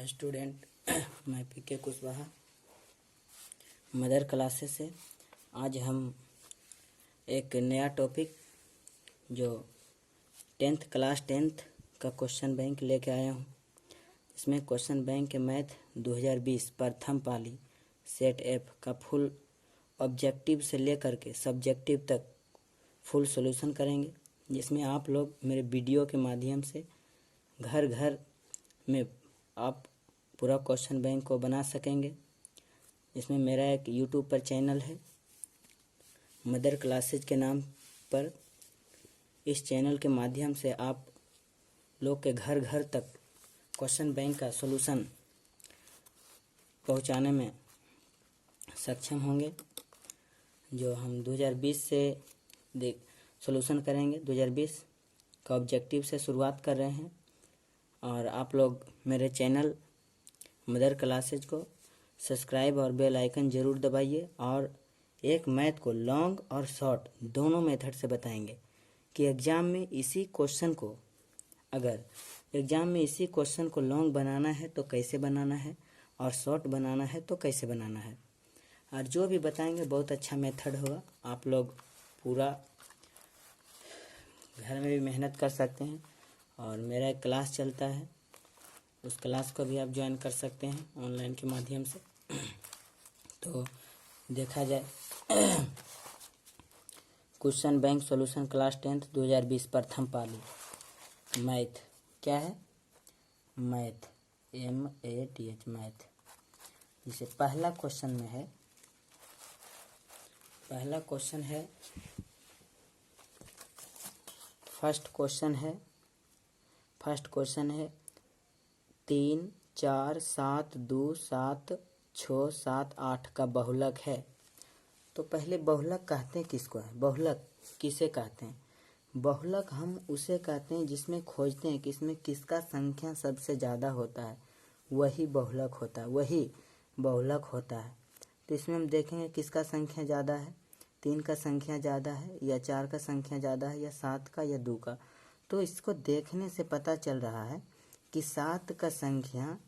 Student मैं पीके Kushwaha mother classes से। आज हम एक नया टॉपिक जो 10th क्लास 10th का क्वेश्चन बैंक लेके आया हूँ। इसमें क्वेश्चन बैंक के मैथ 2020 प्रथम पाली सेट एफ का फुल ऑब्जेक्टिव से लेकर के सब्जेक्टिव तक फुल सॉल्यूशन करेंगे, जिसमें आप लोग मेरे वीडियो के माध्यम से घर घर में आप पूरा क्वेश्चन बैंक को बना सकेंगे। इसमें मेरा एक यूट्यूब पर चैनल है मदर क्लासेज के नाम पर। इस चैनल के माध्यम से आप लोग के घर घर तक क्वेश्चन बैंक का सॉल्यूशन पहुंचाने में सक्षम होंगे। जो हम 2020 से सॉल्यूशन करेंगे, 2020 का ऑब्जेक्टिव से शुरुआत कर रहे हैं। और आप लोग मेरे चैनल मदर क्लासेज को सब्सक्राइब और बेल आइकन ज़रूर दबाइए। और एक मैथ को लॉन्ग और शॉर्ट दोनों मेथड से बताएंगे कि एग्ज़ाम में इसी क्वेश्चन को, अगर एग्ज़ाम में इसी क्वेश्चन को लॉन्ग बनाना है तो कैसे बनाना है और शॉर्ट बनाना है तो कैसे बनाना है। और जो भी बताएंगे बहुत अच्छा मेथड होगा। आप लोग पूरा घर में भी मेहनत कर सकते हैं। और मेरा एक क्लास चलता है, उस क्लास को भी आप ज्वाइन कर सकते हैं ऑनलाइन के माध्यम से। तो देखा जाए question bank solution class 10th 2020 प्रथम पाली मैथ क्या है, मैथ MATH मैथ। जिसे पहला क्वेश्चन में है, पहला क्वेश्चन है, फर्स्ट क्वेश्चन है 3, 4, 7, 2, 7, 6, 7, 8 का बहुलक है। तो पहले बहुलक कहते हैं किसको है, बहुलक किसे कहते हैं। बहुलक हम उसे कहते हैं जिसमें खोजते हैं कि इसमें किसका संख्या सबसे ज़्यादा होता है, वही बहुलक होता है, वही बहुलक होता है। तो इसमें हम देखेंगे किसका संख्या ज़्यादा है, 3 का संख्या ज़्यादा है या 4 का संख्या ज़्यादा है या 7 का या 2 का। तो इसको देखने से पता चल रहा है कि 7 का संख्या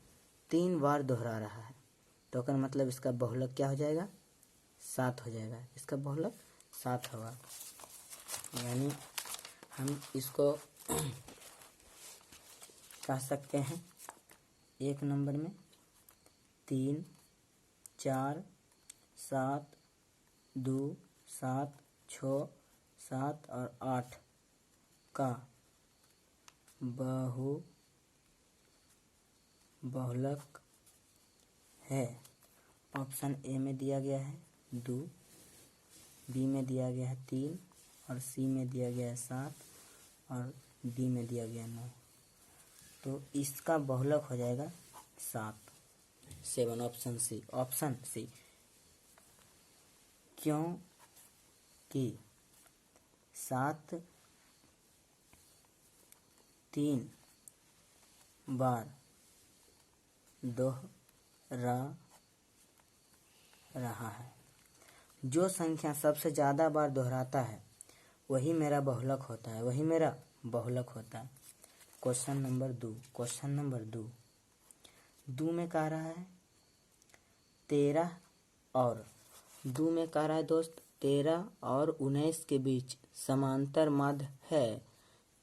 3 बार दोहरा रहा है। तो अगर मतलब इसका बहुलक क्या हो जाएगा, 7 हो जाएगा। इसका बहुलक 7 होगा। यानी हम इसको कह सकते हैं एक नंबर में 3, 4, 7, 2, 7, 6, 7 और 8 का बहुलक है। ऑप्शन ए में दिया गया है 2, बी में दिया गया है 3 और सी में दिया गया है 7 और डी में दिया गया है 9। तो इसका बहुलक हो जाएगा 7 ऑप्शन सी। क्योंकि 7 3 बार दोहरा रहा है। जो संख्या सबसे ज़्यादा बार दोहराता है वही मेरा बहुलक होता है, वही मेरा बहुलक होता है। क्वेश्चन नंबर 2 में कह रहा है 13 और 2 में कह रहा है दोस्त 13 और 19 के बीच समांतर माध्य है।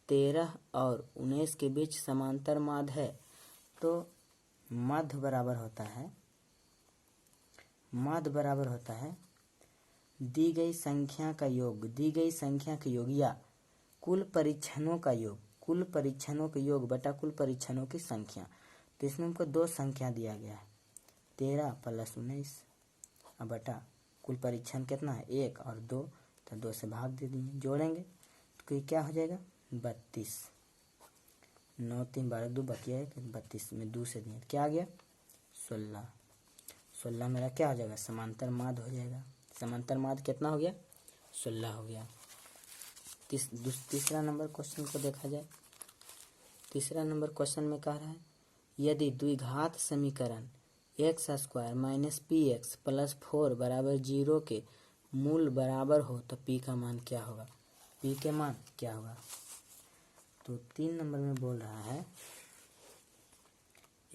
13 और 19 के बीच समांतर माध्य है। तो माध्य बराबर होता है दी गई संख्या का योग या कुल परीक्षणों का योग बटा कुल परीक्षणों की संख्या। तो इसमें हमको 2 संख्या दिया गया है, 13 + 19 बटा कुल परीक्षण कितना है 1 और 2, तो 2 से भाग दे दिए, जोड़ेंगे तो ये क्या हो जाएगा 32। 9 3 12 2 बकिया है 32 में 2 से दिए क्या आ गया 16 मेरा क्या हो जाएगा समांतर माध्य हो जाएगा। समांतर माध्य कितना हो गया 16 हो गया। तीसरा नंबर क्वेश्चन को देखा जाए। तीसरा नंबर क्वेश्चन में कह रहा है यदि द्विघात समीकरण x² - px + 4 = 0 के मूल बराबर हो तो p का मान क्या होगा, p के मान क्या होगा। तो 3 नंबर में बोल रहा है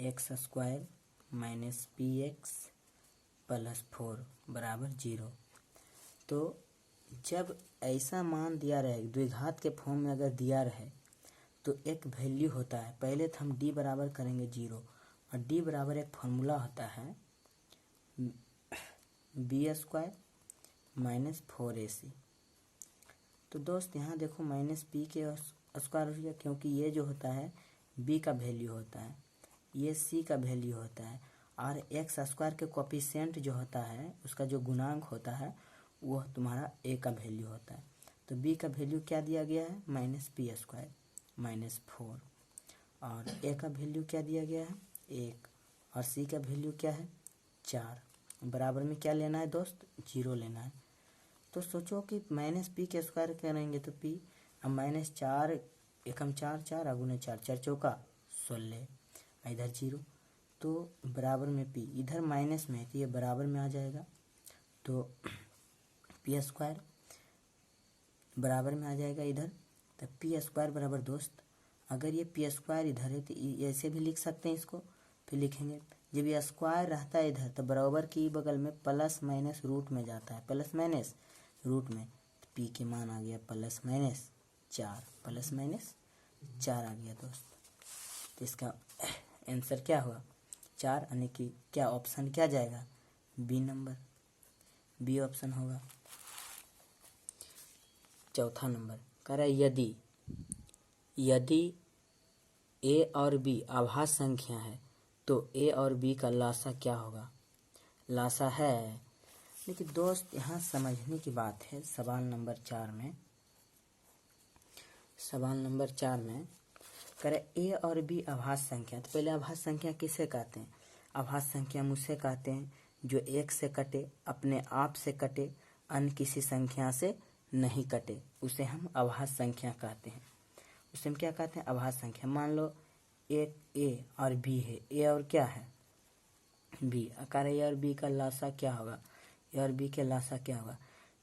x square minus P x plus 4 बराबर 0। तो जब ऐसा मान दिया रहे द्विघात के फॉर्म में अगर दिया रहे तो एक वैल्यू होता है, पहले तो हम d बराबर करेंगे 0 और d बराबर एक फॉर्मूला होता है बी स्क्वायर माइनस 4ac। तो दोस्त यहाँ देखो माइनस पी के स्क्वायर हो गया, क्योंकि ये जो होता है b का वैल्यू होता है, ये c का वैल्यू होता है, और एक्स स्क्वायर के कोफिशिएंट जो होता है उसका जो गुणांक होता है वो तुम्हारा a का वैल्यू होता है। तो b का वैल्यू क्या दिया गया है माइनस पी स्क्वायर माइनस 4, और a का वैल्यू क्या दिया गया है 1, और c का वैल्यू क्या है 4। बराबर में क्या लेना है दोस्त 0 लेना है। तो सोचो कि माइनस पी के स्क्वायर करेंगे तो p, अब माइनस 4 एकम 4 4 अगुने 4 4 चौका 16, इधर 0, तो बराबर में p, इधर माइनस में है तो ये बराबर में आ जाएगा, तो पी स्क्वायर बराबर में आ जाएगा इधर। तो पी स्क्वायर बराबर दोस्त, अगर ये पी स्क्वायर इधर है तो ऐसे भी लिख सकते हैं इसको, फिर लिखेंगे जब ये स्क्वायर रहता है इधर तो बराबर की बगल में प्लस माइनस रूट में जाता है, प्लस माइनस रूट में, तो पी के मान आ गया प्लस माइनस 4, प्लस माइनस 4 आ गया दोस्त। तो इसका आंसर क्या हुआ 4, यानी कि क्या ऑप्शन क्या जाएगा बी नंबर, बी ऑप्शन होगा। चौथा नंबर कह रहा है यदि ए और बी आभास संख्या है तो ए और बी का लासा क्या होगा। लासा है, लेकिन दोस्त यहाँ समझने की बात है, सवाल नंबर 4 में करे ए और बी आभास संख्या। तो पहले आभास संख्या किसे कहते हैं, आभास संख्या मुझसे कहते हैं जो एक से कटे, अपने आप से कटे, अन्य किसी संख्या से नहीं कटे, उसे हम आभास संख्या कहते हैं। उसे हम क्या कहते हैं आभास संख्या। मान लो एक ए और बी है, ए और क्या है बी, अकार ए और बी का लासा क्या होगा, ए और बी के लासा क्या होगा।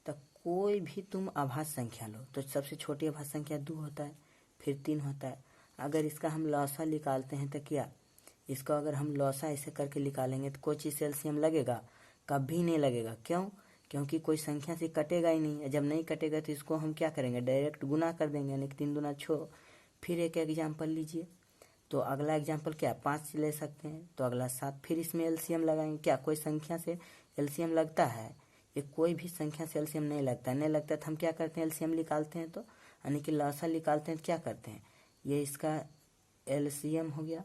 तो कोई भी तुम आभास संख्या लो तो सबसे छोटी आभास संख्या 2 होता है, फिर 3 होता है। अगर इसका हम लौसा निकालते हैं तो क्या, इसको अगर हम लौसा ऐसे करके निकालेंगे तो कोई चीज़ से एलसीएम लगेगा, कभी नहीं लगेगा। क्यों, क्योंकि कोई संख्या से कटेगा ही नहीं। जब नहीं कटेगा तो इसको हम क्या करेंगे डायरेक्ट गुना कर देंगे, यानी कि 3 दूना 6। फिर एक एग्जाम्पल लीजिए, तो अगला एग्जाम्पल क्या 5 ले सकते हैं, तो अगला 7, फिर इसमें एलसीएम लगाएंगे। क्या कोई संख्या से एलसीएम लगता है, ये कोई भी संख्या से एलसीएम नहीं लगता तो हम क्या करते हैं एलसीएम निकालते हैं, तो यानी कि लौसा निकालते हैं तो क्या करते हैं, ये इसका एलसीएम हो गया,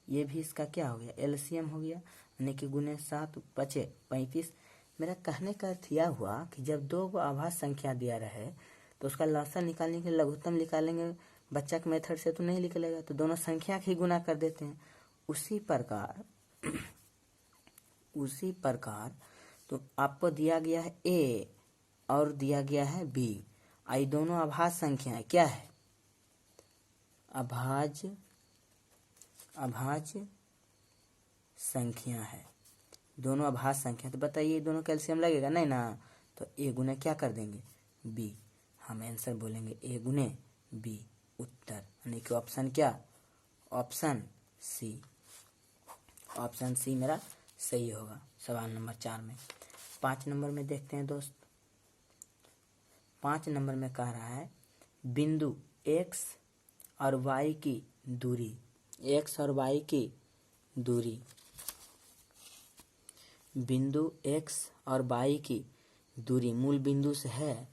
ये भी इसका क्या हो गया एलसीएम हो गया, यानी कि गुने 7 बचे 35। मेरा कहने का अर्थ यह हुआ कि जब 2 आभास संख्या दिया रहे तो उसका लौसा निकालने के लिए लघुत्तम निकालेंगे, बच्चा के मेथड से तो नहीं निकलेगा, तो दोनों संख्या ही गुना कर देते हैं। उसी प्रकार तो आपको दिया गया है ए और दिया गया है बी, आई दोनों आभास संख्याएं क्या है अभाज्य संख्या है, दोनों आभास संख्या। तो बताइए दोनों कैल्शियम लगेगा नहीं ना, तो ए गुने क्या कर देंगे बी, हम आंसर बोलेंगे ए गुने बी उत्तर, यानी कि ऑप्शन क्या ऑप्शन सी मेरा सही होगा सवाल नंबर 4 में। 5 नंबर में देखते हैं दोस्त, 5 नंबर में कह रहा है बिंदु x और y की दूरी, x और y की दूरी, बिंदु x और y की दूरी मूल बिंदु से है।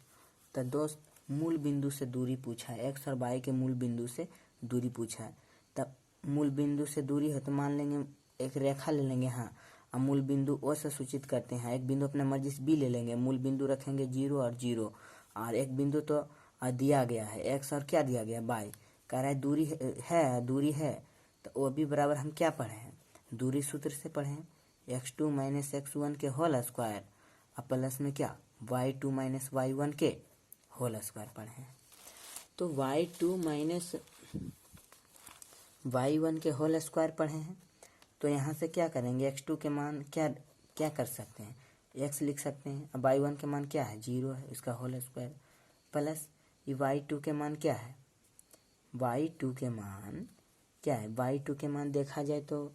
तो दोस्त मूल बिंदु से दूरी पूछा है, x और y के मूल बिंदु से दूरी पूछा है। तब मूल बिंदु से दूरी है तो मान लेंगे एक रेखा ले लेंगे, हाँ, अब मूल बिंदु ओ से सूचित करते हैं। एक बिंदु अपने मर्जी से बी ले लेंगे, मूल बिंदु रखेंगे 0 और 0, और एक बिंदु तो दिया गया है x और क्या दिया गया y, कह रहा है दूरी है तो ओ भी बराबर हम क्या पढ़े हैं दूरी सूत्र से पढ़े हैं x2 माइनस x1 के होल स्क्वायर, अब प्लस में क्या y2 माइनस y1 के होल स्क्वायर पढ़े हैं। तो y2 माइनस y1 के होल स्क्वायर पढ़े हैं, तो यहाँ से क्या करेंगे x2 के मान क्या कर सकते हैं x लिख सकते हैं, अब y1 के मान क्या है 0 है, इसका होल स्क्वायर प्लस ये y2 के मान क्या है, y2 के मान क्या है, y2 के मान देखा जाए तो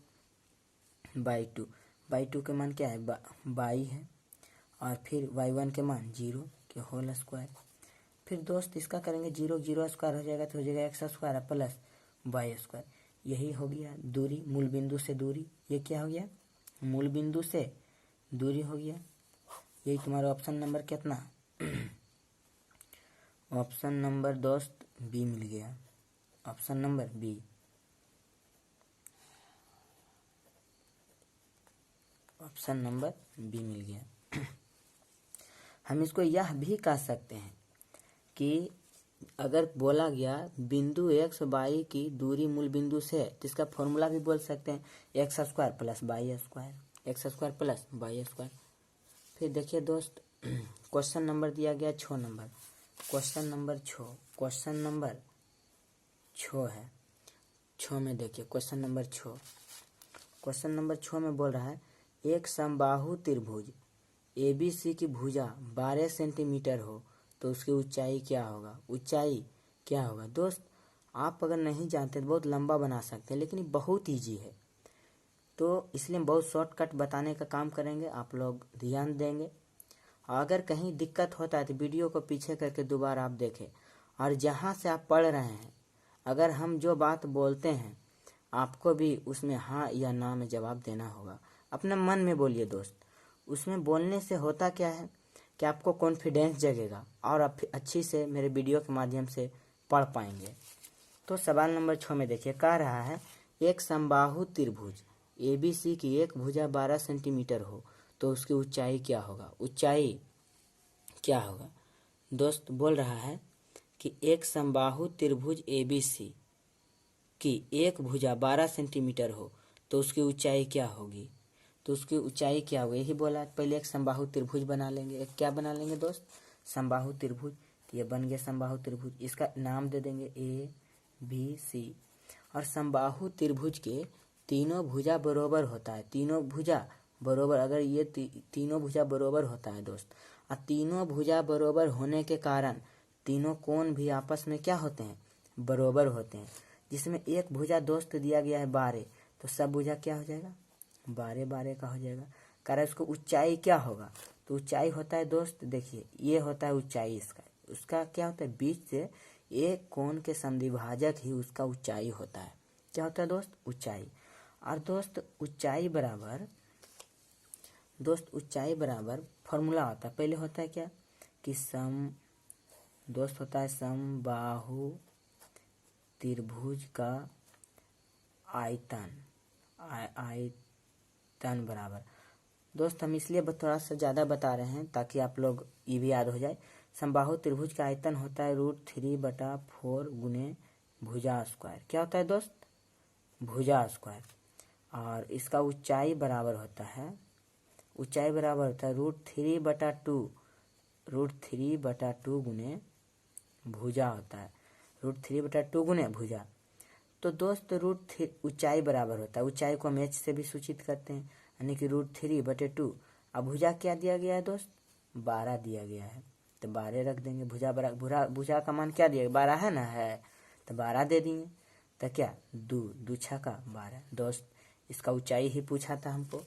y2 के मान क्या है, y है, और फिर y1 के मान 0 के होल स्क्वायर। फिर दोस्त इसका करेंगे 0 0 स्क्वायर हो जाएगा तो हो जाएगा x square plus y square. यही हो गया दूरी, मूल बिंदु से दूरी। ये क्या हो गया, मूल बिंदु से दूरी हो गया। यही तुम्हारा ऑप्शन नंबर कितना ऑप्शन नंबर दोस्त बी मिल गया, option number B. Option number B मिल गया। हम इसको यह भी कह सकते हैं कि अगर बोला गया बिंदु एक्स वाई की दूरी मूल बिंदु से, तो इसका फॉर्मूला भी बोल सकते हैं x square plus y square, x square plus y square. फिर देखिए दोस्त, क्वेश्चन नंबर दिया गया 6 नंबर, क्वेश्चन नंबर 6 है। 6 में देखिए क्वेश्चन नंबर 6 में बोल रहा है एक समबाहु त्रिभुज ABC की भुजा 12 सेंटीमीटर हो तो उसकी ऊंचाई क्या होगा, ऊंचाई क्या होगा। दोस्त आप अगर नहीं जानते तो बहुत लंबा बना सकते हैं, लेकिन ये बहुत ईजी है, तो इसलिए बहुत शॉर्टकट बताने का काम करेंगे, आप लोग ध्यान देंगे। अगर कहीं दिक्कत होता है तो वीडियो को पीछे करके दोबारा आप देखें, और जहाँ से आप पढ़ रहे हैं अगर हम जो बात बोलते हैं आपको भी उसमें हाँ या ना में जवाब देना होगा। अपने मन में बोलिए दोस्त, उसमें बोलने से होता क्या है कि आपको कॉन्फिडेंस जगेगा और आप अच्छी से मेरे वीडियो के माध्यम से पढ़ पाएंगे। तो सवाल नंबर 6 में देखिए कह रहा है एक समबाहु त्रिभुज ABC की एक भुजा 12 सेंटीमीटर हो तो उसकी ऊंचाई क्या होगा, ऊंचाई क्या होगा। दोस्त बोल रहा है कि एक समबाहु त्रिभुज ABC की एक भुजा 12 सेंटीमीटर हो तो उसकी ऊंचाई क्या होगी, तो उसकी ऊंचाई क्या होगी। यही बोला, पहले एक समबाहु त्रिभुज बना लेंगे। एक क्या बना लेंगे दोस्त, समबाहु त्रिभुज। तो ये बन गया समबाहु त्रिभुज, इसका नाम दे देंगे ABC। और समबाहु त्रिभुज के तीनों भुजा बराबर होता है, तीनों भुजा बराबर, अगर ये तीनों भुजा बराबर होता है दोस्त, और तीनों भुजा बराबर होने के कारण तीनों कोण भी आपस में क्या होते हैं, बराबर होते हैं। जिसमें एक भुजा दोस्त दिया गया है 12, तो सब भुजा क्या हो जाएगा, 12 12 का हो जाएगा। कारण उसको ऊंचाई क्या होगा, तो ऊंचाई होता है दोस्त, देखिए ये होता है ऊंचाई इसका, उसका क्या होता है, बीच से एक कोण के समद्विभाजक ही उसका ऊंचाई होता है। क्या होता है दोस्त, ऊंचाई। और दोस्त ऊंचाई बराबर फॉर्मूला होता है, पहले होता है क्या कि होता है समबाहु त्रिभुज का आयतन बराबर। दोस्त हम इसलिए थोड़ा सा ज़्यादा बता रहे हैं ताकि आप लोग ये भी याद हो जाए। समबाहु त्रिभुज का आयतन होता है √3/4 गुने भुजा स्क्वायर। क्या होता है दोस्त, भुजा स्क्वायर। और इसका ऊंचाई बराबर होता है √3/2 गुने भुजा होता है, √3/2 गुने भुजा। तो दोस्त ऊंचाई बराबर होता है, ऊंचाई को हम h से भी सूचित करते हैं, यानी कि √3/2। अब भुजा क्या दिया गया है दोस्त, 12 दिया गया है, तो 12 रख देंगे। भुजा का मान क्या दिया, 12 है ना, है, तो 12 दे दिए। तो क्या 2 छक्का 12। दोस्त इसका ऊंचाई ही पूछा था हमको,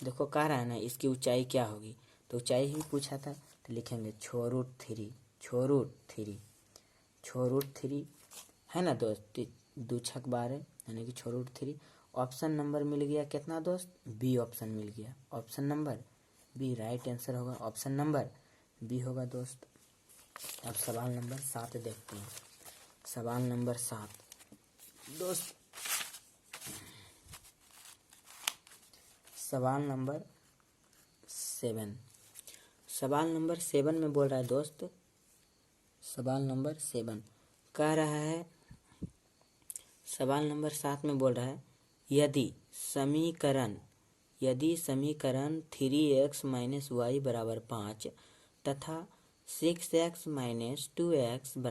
देखो कह रहा है ना इसकी ऊंचाई क्या होगी, तो ऊंचाई ही पूछा था, तो लिखेंगे 6√3 है ना दोस्त, 2 छक 12 यानी कि 6√3। ऑप्शन नंबर मिल गया कितना दोस्त, बी ऑप्शन मिल गया, option number B right answer होगा, ऑप्शन नंबर बी होगा दोस्त। अब सवाल नंबर 7 देखते हैं। सवाल नंबर 7 दोस्त, सवाल नंबर 7 में बोल रहा है दोस्त, सवाल नंबर 7 कह रहा है, सवाल नंबर 7 में बोल रहा है यदि समीकरण 3x - y = 5 तथा 6x - 2x =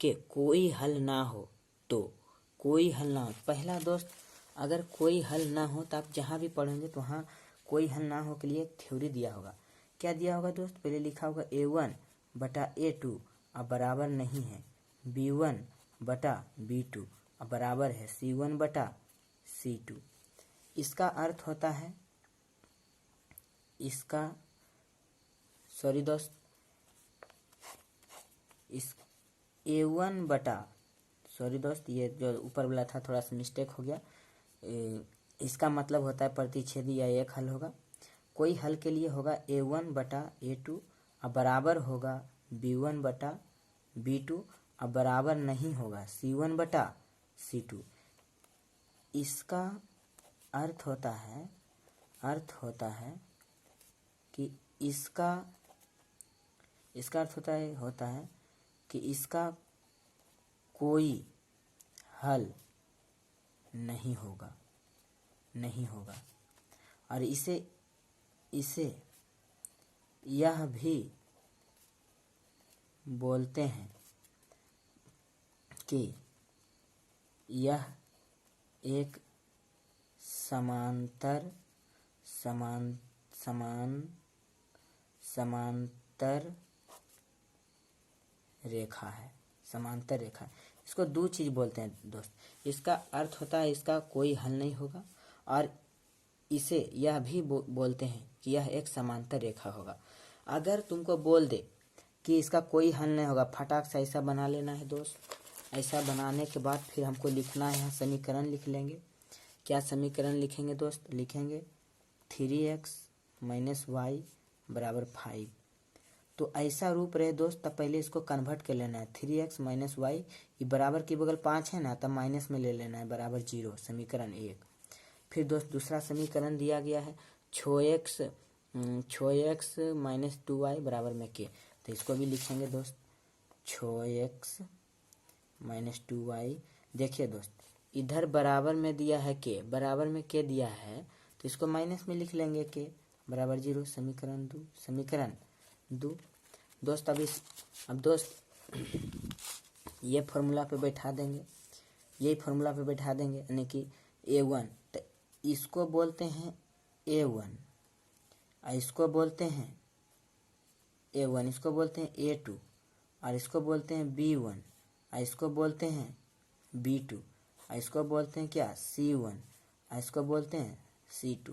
के कोई हल ना हो तो, कोई हल ना हो। पहला दोस्त अगर कोई हल ना हो तो आप जहाँ भी पढ़ेंगे तो वहाँ कोई हल ना हो के लिए एक थ्योरी दिया होगा। क्या दिया होगा दोस्त, पहले लिखा होगा A1/A2 अब बराबर नहीं है B1/B2, बराबर है C1 बटा C2। इसका अर्थ होता है इस A1 बटा ये जो ऊपर वाला था थोड़ा सा मिस्टेक हो गया। इसका मतलब होता है प्रतिच्छेदी या एक हल होगा। कोई हल के लिए होगा A1 बटा A2 अब बराबर होगा B1 बटा B2 अब बराबर नहीं होगा C1 बटा C2। इसका अर्थ होता है कि इसका अर्थ होता है कि इसका कोई हल नहीं होगा और इसे यह भी बोलते हैं कि यह एक समांतर रेखा है। इसको दो चीज बोलते हैं दोस्त। इसका अर्थ होता है इसका कोई हल नहीं होगा और इसे यह भी बोलते हैं कि यह एक समांतर रेखा होगा। अगर तुमको बोल दे कि इसका कोई हल नहीं होगा, फटाक से ऐसा बना लेना है दोस्त। ऐसा बनाने के बाद फिर हमको लिखना है, समीकरण लिख लेंगे। क्या समीकरण लिखेंगे दोस्त? लिखेंगे 3x - y बराबर 5। तो ऐसा रूप रहे दोस्त, तब पहले इसको कन्वर्ट कर लेना है। 3x - y ये बराबर के बगल 5 है ना, तब माइनस में ले लेना है बराबर 0, समीकरण 1। फिर दोस्त दूसरा समीकरण दिया गया है 6x - 2y बराबर में k। तो इसको भी लिखेंगे दोस्त 6x - 2y। देखिए दोस्त इधर बराबर में दिया है k, बराबर में k दिया है तो इसको माइनस में लिख लेंगे k बराबर 0, समीकरण 2। दोस्त अब दोस्त ये फॉर्मूला पे बैठा देंगे, यही फॉर्मूला पे बैठा देंगे यानी कि A1 तो इसको बोलते हैं A1, इसको बोलते हैं A1, इसको बोलते हैं A2 और इसको बोलते हैं B1 और इसको बोलते हैं B2 और इसको बोलते हैं क्या C1 और इसको बोलते हैं C2।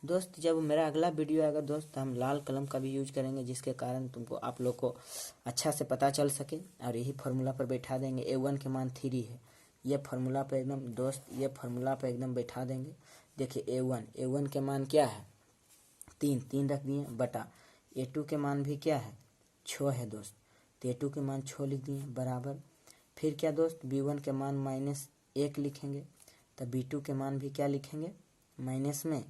दोस्त जब मेरा अगला वीडियो आएगा दोस्त हम लाल कलम का भी यूज करेंगे, जिसके कारण तुमको आप लोग को अच्छा से पता चल सके। और यही फार्मूला पर बैठा देंगे। A1 के मान 3 है, ये फार्मूला पर एकदम दोस्त ये फार्मूला पर एकदम बैठा देंगे। देखिए A1 के मान क्या है 3 रख दिए बटा A2 के मान भी क्या है 6 है दोस्त, तो A2 के मान 6 लिख दिए बराबर। फिर क्या दोस्त B1 के मान -1 लिखेंगे, तो B2 के मान भी क्या लिखेंगे माइनस में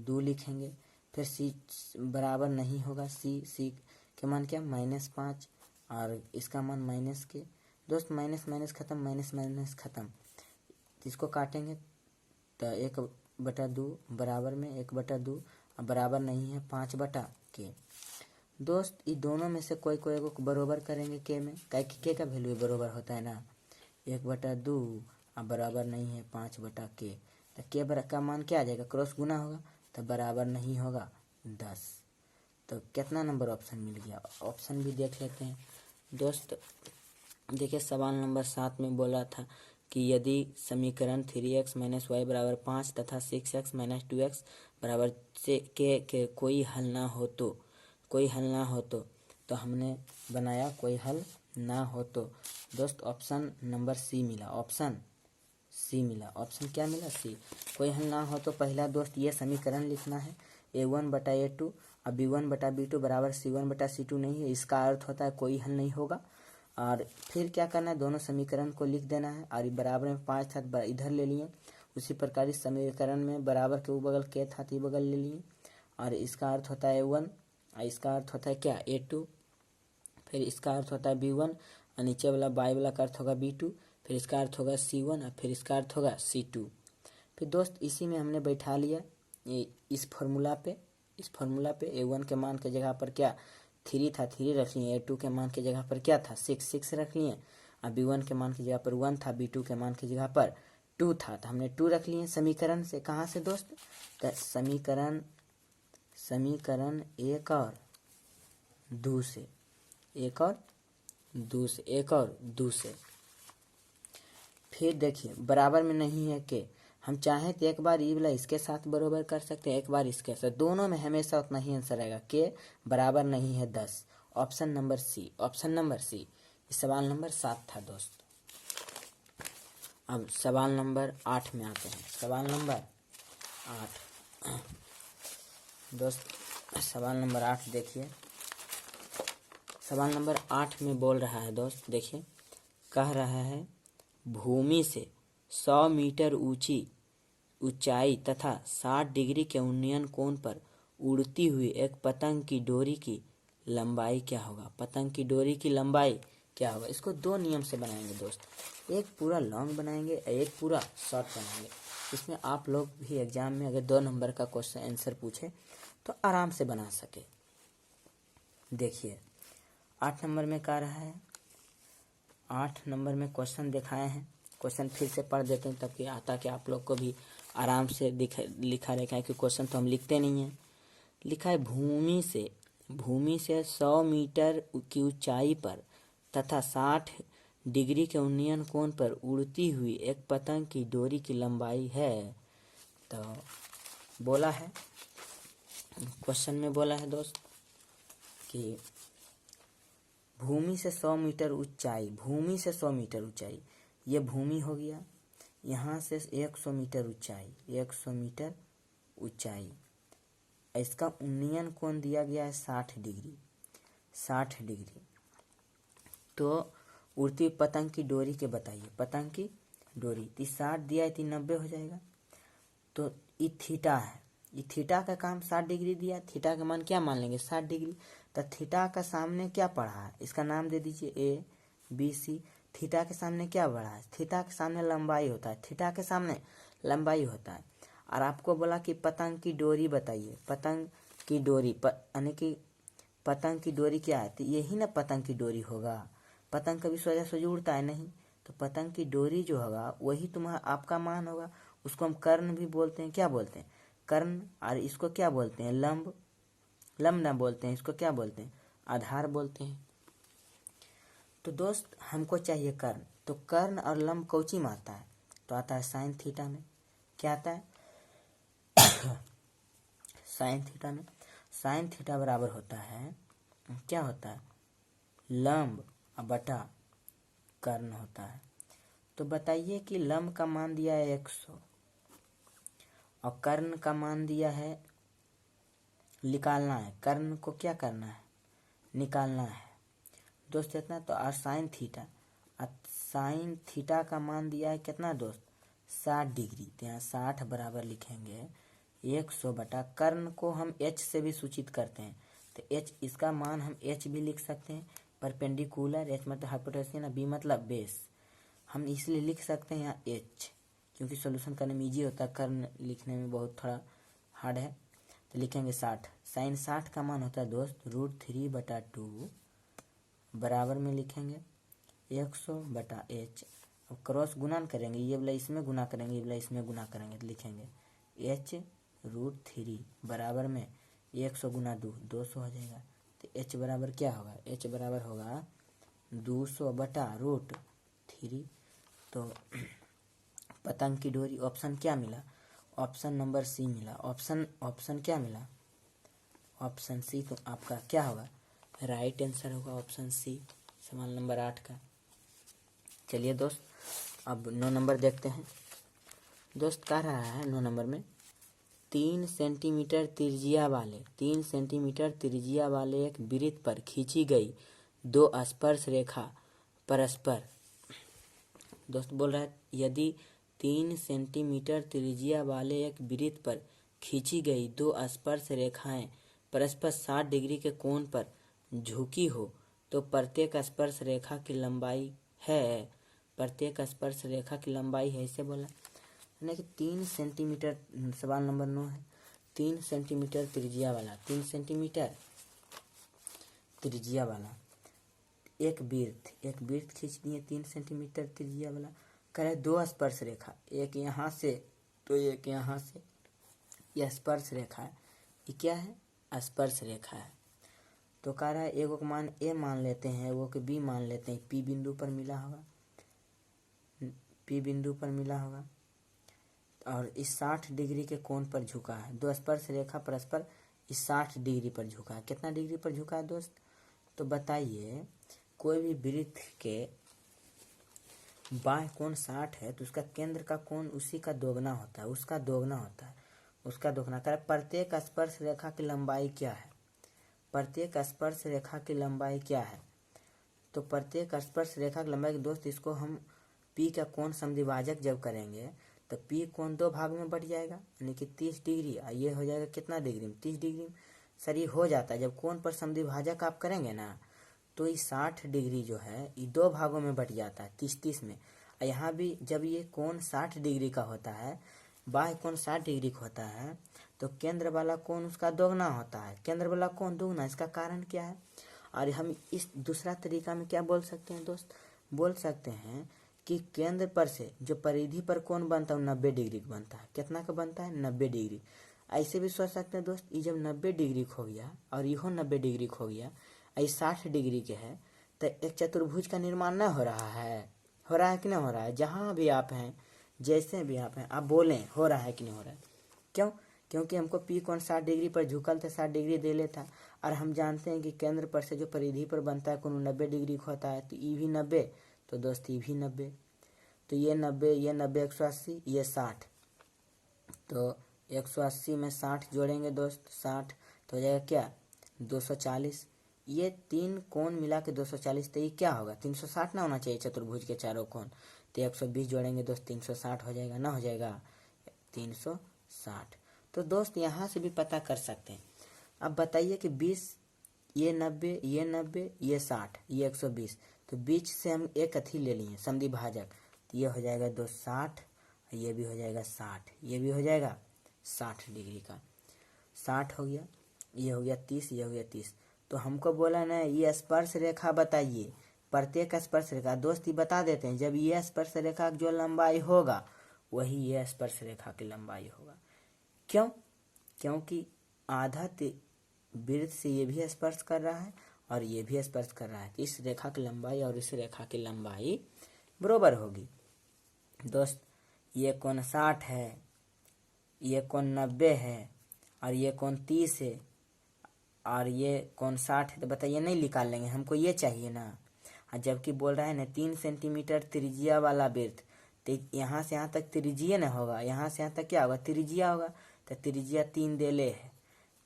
2 लिखेंगे। फिर C बराबर नहीं होगा, C के मान क्या -5 और इसका मान माइनस के। दोस्त माइनस खत्म, माइनस खत्म, तो इसको काटेंगे तो 1/2 बराबर में 1/2 अब बराबर नहीं है 5/k। दोस्त ये दोनों में से कोई को बराबर करेंगे k में, क्या कि k का वैल्यू बराबर होता है ना 1/2 अब बराबर नहीं है 5/k। तो k का मान क्या आ जाएगा, क्रॉस गुना होगा तो बराबर नहीं होगा 10। तो कितना नंबर ऑप्शन मिल गया, ऑप्शन भी देख लेते हैं दोस्त। देखिए सवाल नंबर 7 में बोला था कि यदि समीकरण 3x - y बराबर 5 तथा 6x - 2x बराबर से के कोई हल ना हो तो हमने बनाया कोई हल ना हो तो दोस्त ऑप्शन नंबर सी मिला। ऑप्शन क्या मिला सी। कोई हल ना हो तो पहला दोस्त ये समीकरण लिखना है A1 बटा A2 और B1 बटा B2 बराबर C1 बटा C2 नहीं है, इसका अर्थ होता है कोई हल नहीं होगा। और फिर क्या करना है दोनों समीकरण को लिख देना है और बराबर में 5 था इधर ले लिए, उसी प्रकार इस समीकरण में बराबर के बगल के था तो बगल ले लिए और इसका अर्थ होता है A1 और इसका अर्थ होता है क्या A2। फिर इसका अर्थ होता है B1 और नीचे वाला बाई वाला का अर्थ होगा B2, फिर इसका अर्थ होगा C1 और फिर इसका अर्थ होगा C2। फिर दोस्त इसी में हमने बैठा लिया इस फार्मूला पे A1 के मान के जगह पर क्या 3 था 3 रख लिए, A2 के मान के जगह पर क्या था 6 रख लिए और B1 के मान की जगह पर 1 था, B2 के मान की जगह पर 2 था तो हमने 2 रख लिए समीकरण से। कहाँ से दोस्त, तो समीकरण 1 और 2 से। फिर देखिए बराबर में नहीं है के, हम चाहें तो एक बार ये वाला इसके साथ बराबर कर सकते हैं, एक बार इसके साथ, दोनों में हमेशा उतना ही आंसर आएगा। के बराबर नहीं है 10, option number C, option number C. सवाल नंबर 7 था दोस्त। अब सवाल नंबर 8 में आते हैं। सवाल नंबर 8 दोस्त, सवाल नंबर 8 देखिए। सवाल नंबर 8 में बोल रहा है दोस्त, देखिए कह रहा है भूमि से 100 मीटर ऊंचाई तथा 60 डिग्री के उन्नयन कोण पर उड़ती हुई एक पतंग की डोरी की लंबाई क्या होगा। पतंग की डोरी की लंबाई क्या होगा। इसको दो नियम से बनाएंगे दोस्त, एक पूरा लॉन्ग बनाएंगे, एक पूरा शॉर्ट बनाएंगे। इसमें आप लोग भी एग्जाम में अगर 2 नंबर का क्वेश्चन आंसर पूछे तो आराम से बना सके। देखिए 8 नंबर में कह रहा है, 8 नंबर में क्वेश्चन दिखाए हैं। क्वेश्चन फिर से पढ़ देते हैं तब कि आता कि आप लोग को भी आराम से लिखा रहेगा, कि क्वेश्चन तो हम लिखते नहीं हैं। लिखा है भूमि से 100 मीटर की ऊंचाई पर तथा 60 डिग्री के उन्नयन कोण पर उड़ती हुई एक पतंग की डोरी की लंबाई है। तो बोला है, क्वेश्चन में बोला है दोस्त कि भूमि से 100 मीटर ऊंचाई, भूमि से 100 मीटर ऊंचाई, ये भूमि हो गया। यहाँ से 100 मीटर ऊंचाई, 100 मीटर ऊंचाई, इसका उन्नयन कोण दिया गया है 60 डिग्री, 60 डिग्री। तो उड़ती पतंग की डोरी के बताइए, पतंग की डोरी 60 दिया है, 90 हो जाएगा। तो ये थीटा है, ये थीटा का काम 60 डिग्री दिया, थीटा का मान क्या मान लेंगे 60 डिग्री। तो थीटा का सामने क्या पड़ा है, इसका नाम दे दीजिए ए बी सी। थीटा के सामने क्या बढ़ा है, थीटा के सामने लंबाई होता है, थीटा के सामने लंबाई होता है। और आपको बोला कि पतंग की डोरी बताइए, पतंग की डोरी यानी कि पतंग की डोरी क्या है, तो यही ना पतंग की डोरी होगा। पतंग कभी सोजा सोजा उड़ता है नहीं, तो पतंग की डोरी जो होगा वही तुम्हारा आपका मान होगा। उसको हम कर्ण भी बोलते हैं, क्या बोलते हैं कर्ण। और इसको क्या बोलते हैं लंब, लंब ना बोलते हैं, इसको क्या बोलते हैं आधार बोलते हैं। तो दोस्त हमको चाहिए कर्ण, तो कर्ण और लंब कौची में आता है, तो आता है साइन थीटा में। क्या आता है साइन थीटा में। साइन थीटा बराबर होता है, क्या होता है लंब बटा कर्ण होता है। तो बताइए कि लंब का मान दिया है 100 और कर्ण का मान दिया है, निकालना है, कर्ण को क्या करना है निकालना है दोस्त इतना। तो और साइन थीटा, साइन थीटा का मान दिया है कितना दोस्त 60 डिग्री। तो यहाँ 60 बराबर लिखेंगे 100 बटा कर्ण को हम h से भी सूचित करते हैं, तो h इसका मान हम h भी लिख सकते हैं, परपेंडिकुलर, h मतलब हाइपोटेन्यूस, b मतलब बेस। हम इसलिए लिख सकते हैं यहाँ h, क्योंकि सॉल्यूशन करने में ईजी होता है, कर्ण लिखने में बहुत थोड़ा हार्ड है। तो लिखेंगे 60, साइन 60 का मान होता है दोस्त √3/2 बराबर में लिखेंगे 100 बटा h। अब क्रॉस गुणन करेंगे, ये वाला इसमें गुना करेंगे, ये वाला इसमें गुना करेंगे, तो लिखेंगे h√3 बराबर में 100 गुना 200 हो जाएगा। तो h बराबर क्या होगा, h बराबर होगा 200 बटा √3। तो पतंग की डोरी ऑप्शन क्या मिला, ऑप्शन नंबर सी मिला। ऑप्शन क्या मिला, ऑप्शन सी। तो आपका क्या होगा राइट आंसर होगा ऑप्शन सी, सवाल नंबर 8 का। चलिए दोस्त अब 9 नंबर देखते हैं। दोस्त कह रहा है 9 नंबर में 3 सेंटीमीटर त्रिज्या वाले एक वृत्त पर खींची गई 2 स्पर्श रेखा परस्पर। दोस्त बोल रहा है यदि 3 सेंटीमीटर त्रिज्या वाले एक वृत्त पर खींची गई 2 स्पर्श रेखाएं परस्पर 60 डिग्री के कोण पर झुकी हो तो प्रत्येक स्पर्श रेखा की लंबाई है, प्रत्येक स्पर्श रेखा की लंबाई है, इसे बोला यानी कि 3 सेंटीमीटर। सवाल नंबर 9 है 3 सेंटीमीटर त्रिज्या वाला, 3 सेंटीमीटर त्रिज्या वाला एक वृत्त खींच दिए 3 सेंटीमीटर त्रिज्या वाला। कह रहे 2 स्पर्श रेखा, एक यहाँ से तो एक यहाँ से, यह स्पर्श रेखा है, ये क्या है स्पर्श रेखा है। तो कह रहा है एगो का मान ए मान लेते हैं, एगो के बी मान लेते हैं, पी बिंदु पर मिला होगा। P बिंदु पर मिला होगा और इस 60 डिग्री के कोण पर झुका है। दो स्पर्श रेखा परस्पर इस 60 डिग्री पर झुका है। कितना डिग्री पर झुका है दोस्त? तो बताइए, कोई भी वृत्त के बाह्य कोण 60 है तो उसका केंद्र का कोण उसी का दोगुना होता है, उसका दोगुना होता है, उसका दोगुना। कर प्रत्येक स्पर्श रेखा की लंबाई क्या है? प्रत्येक स्पर्श रेखा की लंबाई क्या है? तो प्रत्येक स्पर्श रेखा की लंबाई, दोस्त इसको हम P का कोण समद्विभाजक जब करेंगे तो P कोण दो भाग में बढ़ जाएगा, यानी कि 30 डिग्री। ये हो जाएगा कितना डिग्री में? 30 डिग्री में। सर ये हो जाता है जब कोण पर समद्विभाजक आप करेंगे ना, तो ये 60 डिग्री जो है ये दो भागों में बट जाता है, 30-30 में। यहाँ भी जब ये कोण 60 डिग्री का होता है, बाह्य कोण 60 डिग्री का होता है, तो केंद्र वाला कोण उसका दोगुना होता है। केंद्र वाला कोण दोगुना, इसका कारण क्या है? और हम इस दूसरा तरीका में क्या बोल सकते हैं दोस्त? बोल सकते हैं कि केंद्र पर से जो परिधि पर कोण बनता है 90 डिग्री का बनता है। कितना का बनता है? 90 डिग्री। ऐसे भी सोच सकते हैं दोस्त, ये जब 90 डिग्री खो गया और यहो 90 डिग्री खो गया, ये 60 डिग्री के है, तो एक चतुर्भुज का निर्माण न हो रहा है? हो रहा है कि नहीं हो रहा है? जहाँ भी आप हैं, जैसे भी आप हैं, आप बोलें हो रहा है कि नहीं हो रहा है? क्यों? क्योंकि हमको P कोण 60 डिग्री पर झुकल था, 60 डिग्री दे लेता, और हम जानते हैं कि केंद्र पर से जो परिधि पर बनता है कोण 90 डिग्री का होता है, तो ई भी 90, तो दोस्त ई भी 90, तो ये 90, ये 90, 180, ये 60, तो 180 में 60 जोड़ेंगे दोस्त, 60 तो हो जाएगा क्या? 240। ये तीन कोण मिला के 240, तो ये क्या होगा? 360 ना होना चाहिए चतुर्भुज के चारों कोण, तो 120 जोड़ेंगे दोस्त, 360 हो जाएगा, ना हो जाएगा? 360। तो दोस्त यहाँ से भी पता कर सकते हैं। अब बताइए कि 20, ये 90, ये 90, ये 60, ये 120, तो बीच से हम एक अथी ले लिए समद्विभाजक, तो ये हो जाएगा 260, ये भी हो जाएगा 60, ये भी हो जाएगा 60 डिग्री का, 60 हो गया, ये हो गया 30, ये हो गया 30। तो हमको बोला ना ये स्पर्श रेखा बताइए, प्रत्येक स्पर्श रेखा। दोस्त ये बता देते हैं, जब ये स्पर्श रेखा की जो लंबाई होगा वही ये स्पर्श रेखा की लंबाई होगा। क्यों? क्योंकि आधा वृत्त से ये भी स्पर्श कर रहा है और ये भी स्पर्श कर रहा है, इस रेखा की लंबाई और इस रेखा की लंबाई बराबर होगी। दोस्त ये कोण 60 है, ये कोण 90 है, और ये कोण 30 है, और ये कोण 60 है, तो बताइए नहीं निकाल लेंगे? हमको ये चाहिए ना। जबकि बोल रहा है ना 3 सेंटीमीटर त्रिज्या वाला वृत्त, तो यहाँ से यहाँ तक त्रिज्या न होगा, यहाँ से यहाँ तक क्या होगा? त्रिज्या होगा, तो त्रिज्या 3 देले है,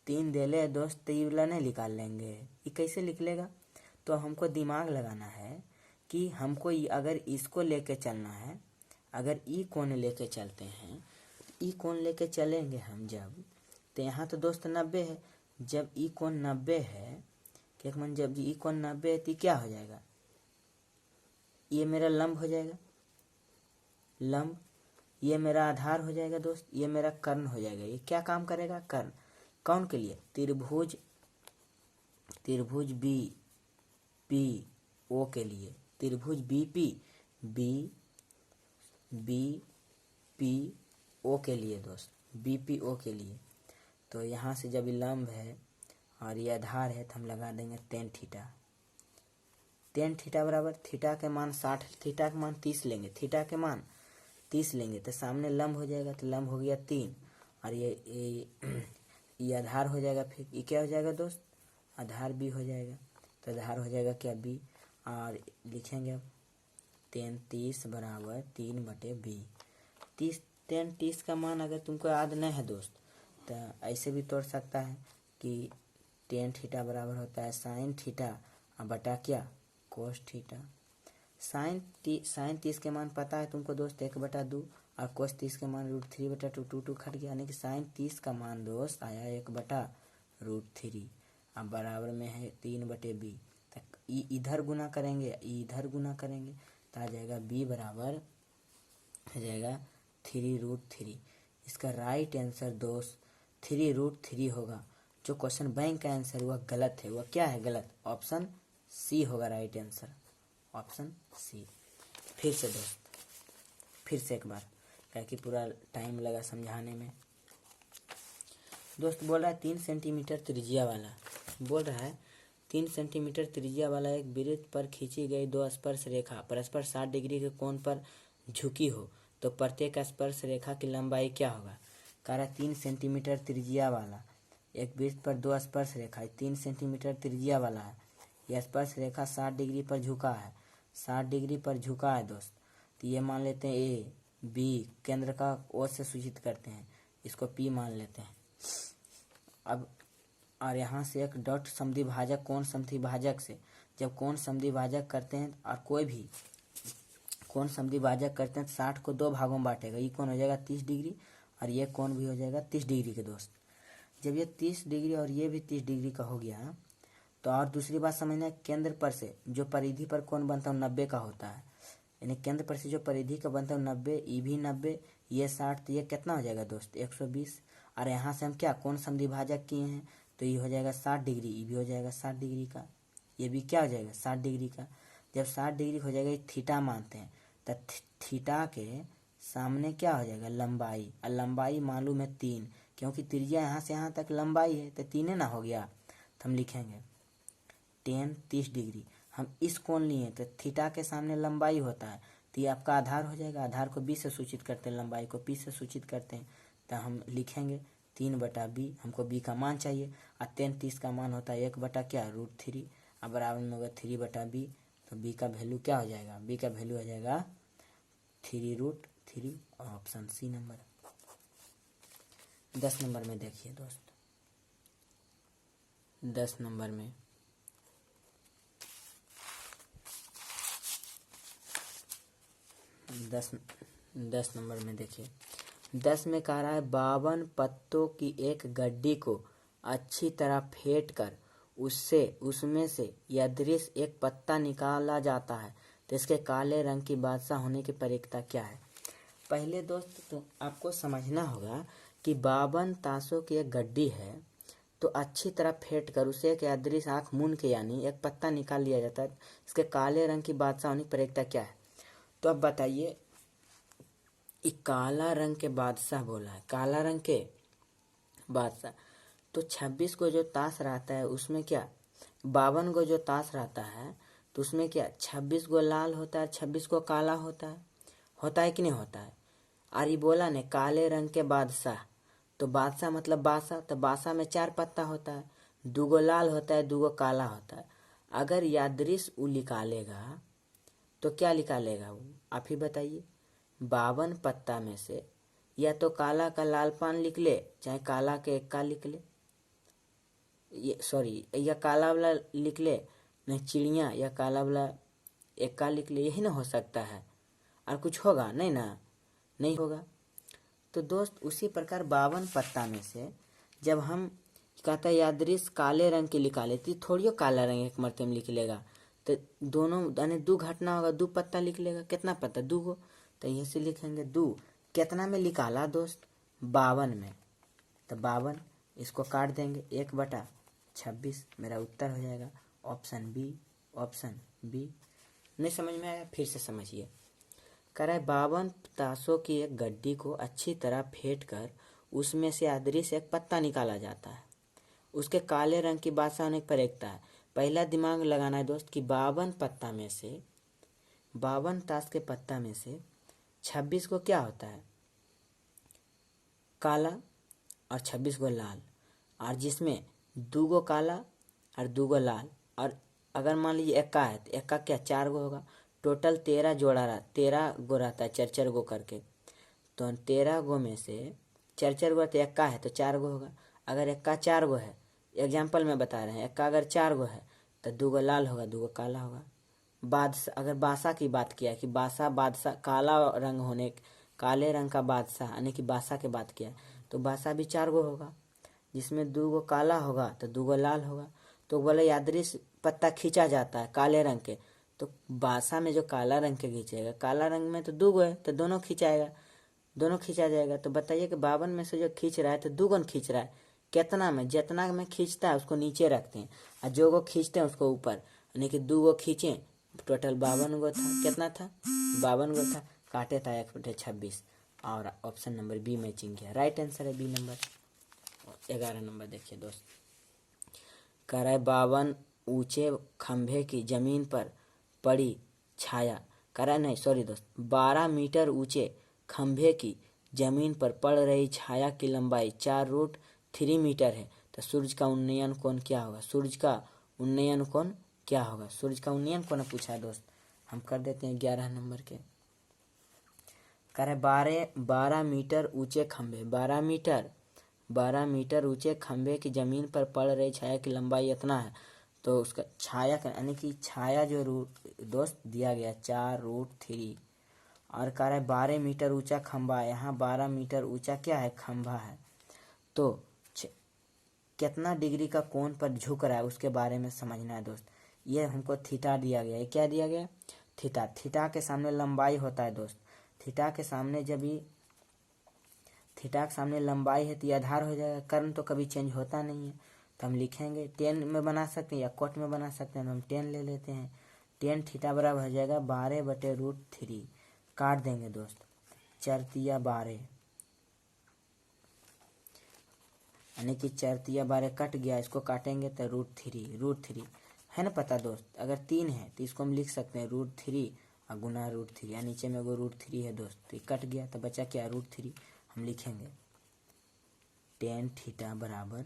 3 देले है दोस्त, तो ये वाला नहीं निकाल लेंगे? ये कैसे निकलेगा? तो हमको दिमाग लगाना है कि हमको अगर इसको लेके चलना है, अगर ई कोण लेके चलते हैं, ई कोण लेके चलेंगे हम जब, तो यहाँ तो दोस्त 90 है, जब ई कोण 90 है, एक मन जब ई कोण 90 है तो क्या हो जाएगा? ये मेरा लंब हो जाएगा, लंब, ये मेरा आधार हो जाएगा दोस्त, ये मेरा कर्ण हो जाएगा। ये क्या काम करेगा? कर्ण। कौन के लिए? त्रिभुज, त्रिभुज बी पी ओ के लिए, त्रिभुज बी पी ओ के लिए दोस्त, बी पी ओ के लिए। तो यहाँ से जब लंब है और ये आधार है, तो हम लगा देंगे tan थीटा। tan थीटा बराबर, थीटा के मान 60, थीटा के मान 30 लेंगे, थीटा के मान 30 लेंगे, तो सामने लंब हो जाएगा, तो लंब हो गया 3, और ये आधार हो जाएगा। फिर ये क्या हो जाएगा दोस्त? आधार बी हो जाएगा, तो आधार हो जाएगा क्या? बी। और लिखेंगे अब tan 30 बराबर 3/b। 30 tan 30 का मान अगर तुमको याद नहीं है दोस्त, तो ऐसे भी तोड़ सकता है कि tan थीटा बराबर होता है sin थीटा बटा क्या? cos theta. sin 30 के मान पता है तुमको दोस्त, 1/2, और cos 30 के मान √3/2, 2 खट गया, यानी कि sin 30 का मान दोस्त आया 1/√3, अब बराबर में है 3/b। तक इधर गुना करेंगे, इधर गुना करेंगे, तो आ जाएगा b बराबर हो जाएगा 3√3। इसका राइट आंसर दोस्त 3√3 होगा। जो क्वेश्चन बैंक का आंसर वह गलत है, वह क्या है गलत? ऑप्शन सी होगा राइट आंसर, ऑप्शन सी। फिर से दोस्त, फिर से एक बार, क्या कि पूरा टाइम लगा समझाने में। दोस्त बोल रहा है 3 सेंटीमीटर त्रिज्या वाला, बोल रहा है 3 सेंटीमीटर त्रिज्या वाला एक वृत्त पर खींची गई दो स्पर्श रेखा परस्पर 60 डिग्री के कोण पर झुकी हो तो प्रत्येक स्पर्श रेखा की लंबाई क्या होगा। कह रहा 3 सेंटीमीटर त्रिज्या वाला एक वृत्त पर 2 स्पर्श रेखा 3 सेंटीमीटर त्रिज्या वाला है। यह स्पर्श रेखा 60 डिग्री पर झुका है, 60 डिग्री पर झुका है दोस्त। तो ये मान लेते हैं ए बी, केंद्र का ओ से सूचित करते हैं, इसको पी मान लेते हैं। अब और यहाँ से एक डॉट समद्विभाजक, कोण समद्विभाजक से जब कोण समद्विभाजक करते हैं और कोई भी कोण समद्विभाजक करते हैं तो 60 को 2 भागों में बांटेगा। ये कोण हो जाएगा 30 डिग्री और ये कोण भी हो जाएगा 30 डिग्री के दोस्त। जब ये 30 डिग्री और ये भी 30 डिग्री का हो गया तो और दूसरी बात समझना, केंद्र पर से जो परिधि पर कोण बनता है 90 का होता है। यानी केंद्र पर से जो परिधि का बनता है 90, ये भी 90, ये 60, तो ये कितना हो जाएगा दोस्त 120। और यहाँ से हम क्या कोण समद्विभाजक किए हैं तो ये हो जाएगा 60 डिग्री, ये भी हो जाएगा 60 डिग्री का, ये भी क्या हो जाएगा 60 डिग्री का। जब 60 डिग्री हो जाएगा, ये थीटा मानते हैं, तो थीटा के सामने क्या हो जाएगा लंबाई, और लंबाई मालूम है 3, क्योंकि त्रिज्या यहाँ से यहाँ तक लंबाई है तो 3 ना हो गया। तो हम लिखेंगे tan 30 डिग्री। हम इस कोण लिए तो थीटा के सामने लंबाई होता है, तो ये आपका आधार हो जाएगा। आधार को b से सूचित करते हैं, लंबाई को p से सूचित करते हैं, तो हम लिखेंगे 3/b। हमको b का मान चाहिए और tan 30 का मान होता है 1 बटा क्या √3। अब बराबर में होगा 3/b, तो b का वैल्यू क्या हो जाएगा, b का वैल्यू हो जाएगा 3√3। Option C number. 10 नंबर में देखिए दोस्त, 10 नंबर में 10 नंबर में देखिए, 10 में कह रहा है 52 पत्तों की एक गड्डी को अच्छी तरह फेंट कर उसमें से यदृश एक पत्ता निकाला जाता है तो इसके काले रंग की बादशाह होने की प्रक्रिया क्या है। पहले दोस्त तो आपको समझना होगा कि 52 ताशों की एक गड्डी है, तो अच्छी तरह फेंट कर उसे एक यादृश आँख मूंद के यानी एक पत्ता निकाल लिया जाता है, इसके काले रंग की बादशाह होने की प्रक्रिया क्या है। तो अब बताइए, काला रंग के बादशाह बोला है, काला रंग के बादशाह, तो 26 को जो ताश रहता है उसमें क्या 52 को जो ताश रहता है तो उसमें क्या 26 को लाल होता है, 26 को काला होता है कि नहीं होता है। और ये बोला ने काले रंग के बादशाह, तो बादशाह मतलब बादशाह, तो बादशाह में 4 पत्ता होता है, 2 गो लाल होता है, 2 गो काला होता है। अगर यादृश वो निकालेगा तो क्या निकालेगा वो, आप ही बताइए। 52 पत्ता में से या तो काला का लाल पान लिख ले, चाहे काला के एक का लिख ले, या काला वाला लिख ले, नहीं चिड़िया, या काला वाला एक का लिख ले, यही ना हो सकता है। और कुछ होगा नहीं ना, नहीं होगा। तो दोस्त उसी प्रकार 52 पत्ता में से जब हम कहता है यादृश काले रंग की लिखा लेती, थोड़ी काला रंग एक मरते में लिख लेगा, तो दोनों यानी 2 घटना होगा, 2 पत्ता लिख लेगा। कितना पत्ता 2 गो, तो यहीं से लिखेंगे 2। कितना में निकाला दोस्त 52 में, तो 52 इसको काट देंगे 1/26, मेरा उत्तर हो जाएगा ऑप्शन बी। Option B. नहीं समझ में आया, फिर से समझिए। कह रहा है 52 ताशों की एक गड्डी को अच्छी तरह फेंट कर उसमें से यादृश एक पत्ता निकाला जाता है, उसके काले रंग की बादशाह होने की प्रक्रिया है। पहला दिमाग लगाना है दोस्त कि 52 पत्ता में से 52 ताश के पत्ता में से 26 को क्या होता है काला और 26 को लाल, और जिसमें 2 गो काला और 2 गो लाल, और अगर मान लीजिए एक्का है तो एक्का क्या 4 गो होगा। टोटल 13 जोड़ा रहा, 13 गो रहता है 4 गो करके, तो 13 गो में से 4 गो तो एक्का है तो 4 गो होगा। अगर एक्का 4 गो है, एग्जाम्पल में बता रहे हैं, एक्का अगर 4 गो है तो 2 गो लाल होगा, 2 गो काला होगा। अगर बादशाह की बात किया कि बादशाह काला रंग होने, काले रंग का बादशाह यानी कि बादशाह की बात किया, तो बादशाह भी 4 गो होगा, जिसमें 2 गो काला होगा तो 2 गो लाल होगा। तो बोले यादृश पत्ता खींचा जाता है काले रंग के, तो बादशाह में जो काला रंग के खींचेगा, काला रंग में तो 2 गो है तो दोनों खींचाएगा, दोनों खींचा जाएगा। तो बताइए कि 52 में से जो खींच रहा है तो 2 गो खींच रहा है, कितना में, जितना में खींचता है उसको नीचे रखते हैं और जो गो खींचते हैं उसको ऊपर, यानी कि 2 गो खींचे, टोटल 52 गो था। कितना था 52 गो था, काटे था 1/26, और ऑप्शन नंबर बी मैचिंग किया, राइट आंसर है बी नंबर। 11 नंबर देखिए दोस्त, कह रहा है 52 ऊंचे खंभे की जमीन पर पड़ी छाया, करा नहीं सॉरी दोस्त, 12 मीटर ऊंचे खंभे की जमीन पर पड़ रही छाया की लंबाई 4√3 मीटर है, तो सूर्य का उन्नयन कोण क्या होगा? सूर्य का उन्नयन कोण क्या होगा? सूर्य का उन्नयन कोण पूछा है दोस्त। हम कर देते हैं 11 नंबर के। कह रहे 12 मीटर ऊंचे खंभे, 12 मीटर ऊंचे खंभे की जमीन पर पड़ रही छाया की लंबाई इतना है, तो उसका छाया यानी कि छाया जो दोस्त दिया गया 4√3, और कह रहा है 12 मीटर ऊंचा खंभा, यहाँ 12 मीटर ऊंचा क्या है? खंभा है। तो कितना डिग्री का कोण पर झुक रहा है उसके बारे में समझना है दोस्त। ये हमको थीटा दिया गया है। क्या दिया गया? थीटा। थीटा के सामने लंबाई होता है दोस्त। थीटा के सामने जब भी थीटा के सामने लंबाई है तो ये आधार हो जाएगा। कर्ण तो कभी चेंज होता नहीं है, तो हम लिखेंगे 10 में बना सकते हैं या कोट में बना सकते हैं, तो हम 10 ले लेते हैं। 10 थीटा बराबर हो जाएगा 12/√3। काट देंगे दोस्त, 4×3 = 12, यानी कि 4×3 = 12 कट गया। इसको काटेंगे तो √3 है ना पता दोस्त। अगर 3 है तो इसको हम लिख सकते हैं √3 और गुना √3, या नीचे में वो √3 है दोस्त, तो कट गया तो बचा क्या? √3। हम लिखेंगे 10 थीटा बराबर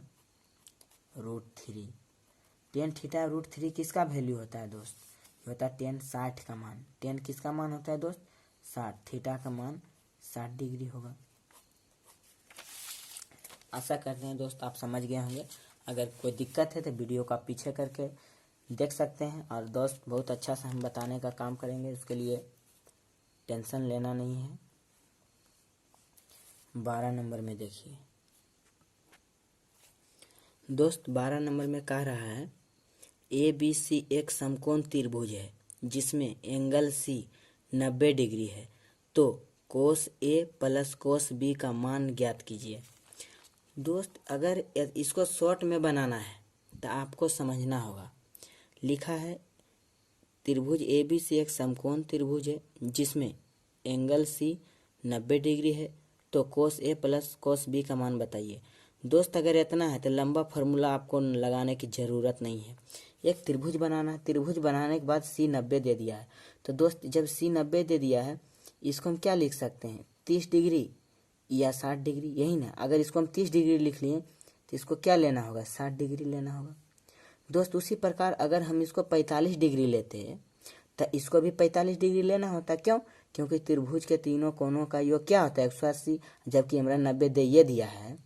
√3। 10 थीटा √3 किसका वैल्यू होता है दोस्त? ये होता है 10 60 का मान। 10 किसका मान होता है दोस्त? 60। थीटा का मान 60 डिग्री होगा। आशा करते हैं दोस्त आप समझ गए होंगे। अगर कोई दिक्कत है तो वीडियो का पीछे करके देख सकते हैं, और दोस्त बहुत अच्छा से हम बताने का काम करेंगे, उसके लिए टेंशन लेना नहीं है। 12 नंबर में देखिए दोस्त, 12 नंबर में कह रहा है ABC एक समकोण त्रिभुज है जिसमें एंगल C 90 डिग्री है, तो कोस A प्लस कोस B का मान ज्ञात कीजिए। दोस्त अगर इसको शॉर्ट में बनाना है तो आपको समझना होगा। लिखा है त्रिभुज ABC एक समकोण त्रिभुज है जिसमें एंगल C 90 डिग्री है, तो कोस A प्लस कोस B का मान बताइए। दोस्त अगर इतना है तो लंबा फार्मूला आपको लगाने की ज़रूरत नहीं है। एक त्रिभुज बनाना है, त्रिभुज बनाने के बाद C 90 दे दिया है, तो दोस्त जब C 90 दे दिया है, इसको हम क्या लिख सकते हैं? 30 डिग्री या 60 डिग्री, यही ना। अगर इसको हम 30 डिग्री लिख लिए तो इसको क्या लेना होगा? 60 डिग्री लेना होगा दोस्त। उसी प्रकार अगर हम इसको 45 डिग्री लेते हैं तो इसको भी 45 डिग्री लेना होता। क्यों? क्योंकि त्रिभुज के तीनों कोणों का योग क्या होता है? 180। जबकि हमारा 90 दे ये दिया है,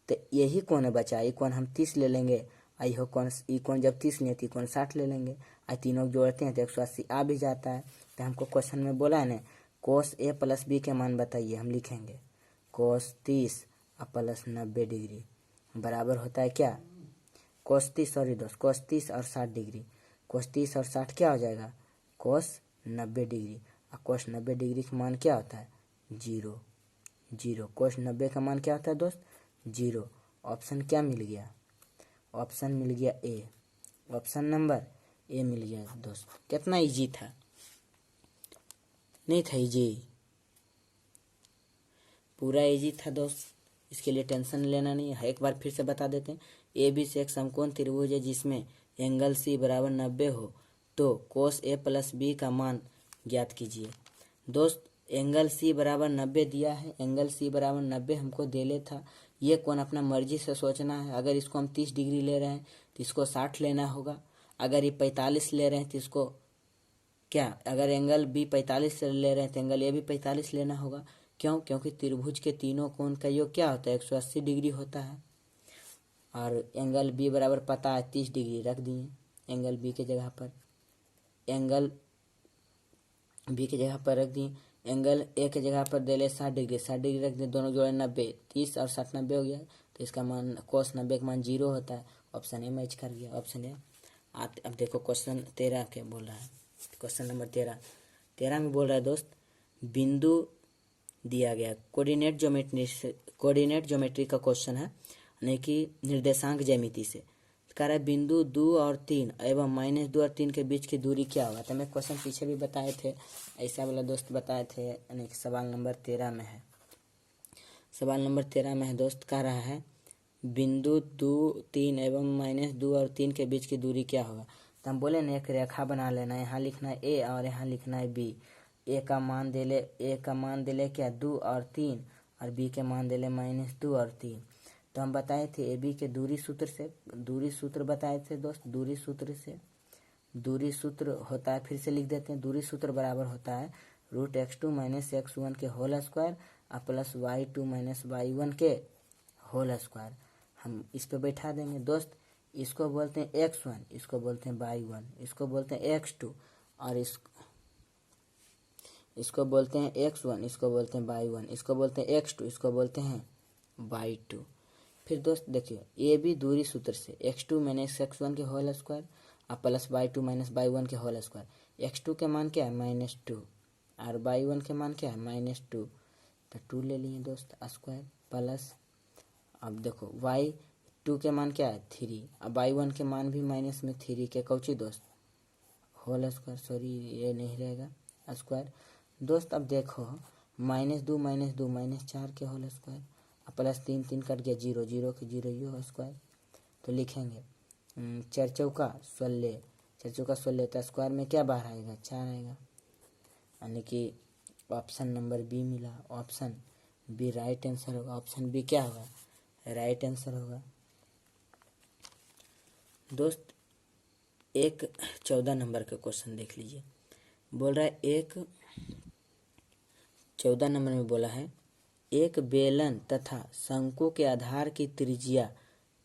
तो यही कोण बचा। ये कोण हम 30 ले लेंगे, आई हो कोण, ये कोण जब 30 लेते कोण 60 ले लेंगे, आई तीनों जोड़ते हैं तो 180 आ भी जाता है। तो हमको क्वेश्चन में बोला है ना, कोस A प्लस B के मान बताइए। हम लिखेंगे कोस 30 और प्लस 90 डिग्री बराबर होता है क्या? कोस 30 और 60 डिग्री। कोस 30 और 60 क्या हो जाएगा? कोस 90 डिग्री। और कोस 90 डिग्री का मान क्या होता है? 0। कोस 90 का मान क्या होता है दोस्त? 0। ऑप्शन क्या मिल गया? ऑप्शन मिल गया ए। ऑप्शन नंबर ए मिल गया दोस्त। कितना इजी था? नहीं था इजी? पूरा इजी था दोस्त, इसके लिए टेंशन लेना नहीं है। एक बार फिर से बता देते हैं। ABC एक समकोण त्रिभुज है जिसमें एंगल C बराबर 90 हो, तो कोस A प्लस B का मान ज्ञात कीजिए। दोस्त एंगल C बराबर 90 दिया है, एंगल C बराबर 90 हमको दे था। ये कोण अपना मर्जी से सोचना है। अगर इसको हम 30 डिग्री ले रहे हैं तो इसको 60 लेना होगा। अगर ये 45 ले रहे हैं तो इसको क्या, अगर एंगल B 45 से ले रहे हैं तो एंगल A भी 45 लेना होगा। क्यों? क्योंकि त्रिभुज के तीनों कोण का योग क्या होता है? 180 डिग्री होता है। और एंगल B बराबर पता है 30 डिग्री रख दिए एंगल B के जगह पर, एंगल B के जगह पर रख दिए। एंगल A के जगह पर दे ले 60 डिग्री, 60 डिग्री रख दिए, दोनों जोड़े 90, 30 और 60 90 हो गया, तो इसका मान कोस 90 का मान 0 होता है। ऑप्शन ए मैच कर गया, ऑप्शन ए। अब देखो क्वेश्चन 13 के बोल रहा है। क्वेश्चन नंबर 13 में बोल रहा है दोस्त, बिंदु दिया गया कोऑर्डिनेट ज्योमेट्री का क्वेश्चन है, यानी कि निर्देशांक ज्यामिति से कह रहा है बिंदु 2 और 3 एवं -2 और 3 के बीच की दूरी क्या होगा। तो मैं क्वेश्चन पीछे भी बताए थे, ऐसा वाला दोस्त बताए थे, यानी कि सवाल नंबर 13 में है। सवाल नंबर 13 में है दोस्त, कह रहा है बिंदु 2 3 एवं -2 और 3 के बीच की दूरी क्या होगा। तो हम बोले ना एक रेखा बना लेना, यहाँ लिखना है A और यहाँ लिखना है B। ए का मान देले क्या 2 और 3 और बी के मान देले -2 और 3। तो हम बताए थे ए बी के दूरी सूत्र बताए थे दोस्त। दूरी सूत्र होता है, फिर से लिख देते हैं। दूरी सूत्र बराबर होता है √x2 - x1 के whole square plus y2 - y1 के होल स्क्वायर। हम इस पे बैठा देंगे दोस्त। इसको बोलते हैं x1, इसको बोलते हैं y1, इसको बोलते हैं x2 और इसको बोलते हैं x1, इसको बोलते हैं y1, इसको बोलते हैं x2, इसको बोलते हैं y2। फिर दोस्त देखिए ये भी दूरी सूत्र से x2 - x1 के whole square plus y2 - y1 के होल स्क्वायर। x2 के मान क्या है -2 और y1 के मान क्या है -2, तो 2 ले लिए दोस्त स्क्वायर प्लस। अब देखो y2 के मान क्या है 3, अब y1 के मान भी माइनस में 3 के कौची दोस्त होल स्क्वायर, सॉरी ये नहीं रहेगा स्क्वायर दोस्त। अब देखो -2 - 2 -4 के होल स्क्वायर प्लस 3 3 कट गया 0 0 के 0 ये होल स्क्वायर। तो लिखेंगे 4 चौका 16 तो स्क्वायर में क्या बाहर आएगा 4 आएगा, यानी कि ऑप्शन नंबर बी मिला। ऑप्शन बी राइट आंसर होगा। ऑप्शन बी क्या होगा राइट आंसर होगा दोस्त। एक 14 नंबर का क्वेश्चन देख लीजिए। बोल रहा है 14 नंबर में बोला है एक बेलन तथा शंकु के आधार की त्रिज्या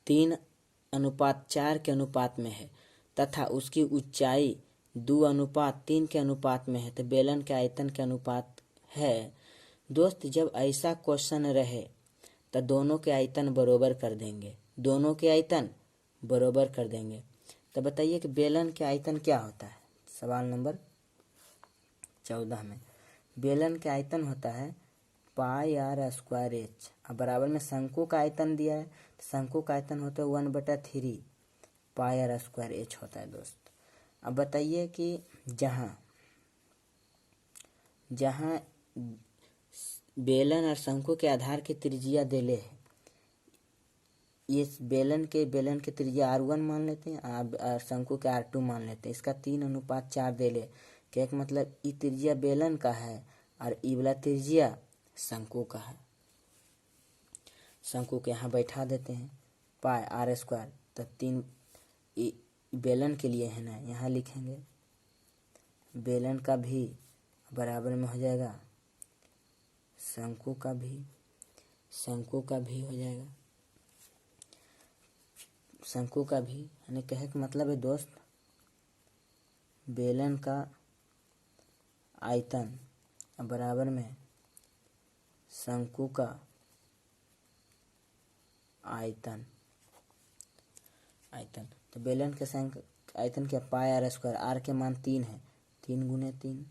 3:4 के अनुपात में है तथा उसकी ऊंचाई 2:3 के अनुपात में है, तो बेलन के आयतन के अनुपात है। दोस्त जब ऐसा क्वेश्चन रहे तो दोनों के आयतन बराबर कर देंगे। तो बताइए कि बेलन के आयतन क्या होता है। सवाल नंबर 14 में बेलन के आयतन होता है πr²h। अब बराबर में शंकु का आयतन दिया है, तो शंकु का आयतन होता है 1/3 πr² होता है दोस्त। अब बताइए कि जहाँ बेलन और शंकु के आधार की त्रिज्या देले है, इस बेलन के त्रिज्या r1 मान लेते हैं और शंकु के r2 मान लेते हैं। इसका 3:4 देले के एक मतलब ई त्रिज्या बेलन का है और ई वाला त्रिज्या शंकु का है। शंकु के यहाँ बैठा देते हैं πr², तो 3 बेलन के लिए है ना, यहाँ लिखेंगे बेलन का भी बराबर में हो जाएगा शंकु का भी हो जाएगा शंकु का भी, यानी कहे का मतलब है दोस्त बेलन का आयतन बराबर में शंकु का आयतन। तो बेलन के आयतन क्या πr², r के मान 3 है, 3 × 3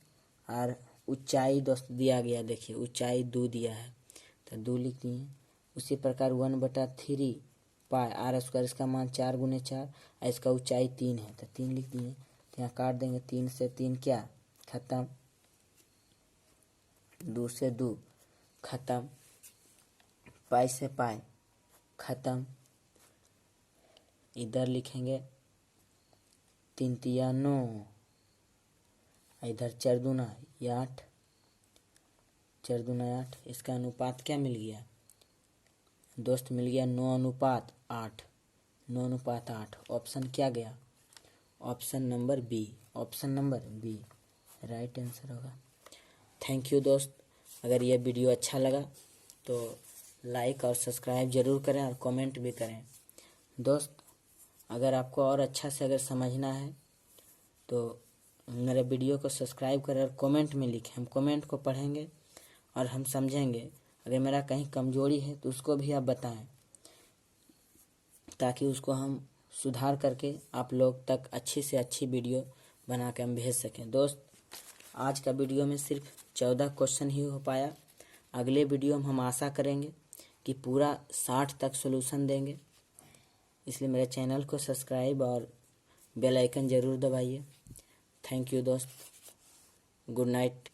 और ऊंचाई दोस्त दिया गया, देखिए ऊंचाई 2 दिया है तो 2 लिख दिए। उसी प्रकार 1/3 πr², इसका मान 4 × 4 और इसका ऊंचाई 3 है तो 3 लिख दिए। तो यहाँ काट देंगे 3 से 3 क्या खत्म, 2 से 2 खत्म, पाई से पाई खत्म। इधर लिखेंगे 3 तिया 9, इधर 4 दूना 8, 4 दूना 8। इसका अनुपात क्या मिल गया दोस्त, मिल गया 9:8। 9:8 ऑप्शन क्या गया, option number B right answer होगा। थैंक यू दोस्त। अगर यह वीडियो अच्छा लगा तो लाइक और सब्सक्राइब ज़रूर करें और कमेंट भी करें दोस्त। अगर आपको और अच्छा से अगर समझना है तो मेरे वीडियो को सब्सक्राइब करें और कमेंट में लिखें, हम कमेंट को पढ़ेंगे और हम समझेंगे। अगर मेरा कहीं कमजोरी है तो उसको भी आप बताएं, ताकि उसको हम सुधार करके आप लोग तक अच्छी से अच्छी वीडियो बना के हम भेज सकें। दोस्त आज का वीडियो में सिर्फ 14 क्वेश्चन ही हो पाया। अगले वीडियो में हम आशा करेंगे कि पूरा 60 तक सॉल्यूशन देंगे। इसलिए मेरे चैनल को सब्सक्राइब और बेल आइकन ज़रूर दबाइए। थैंक यू दोस्त, गुड नाइट।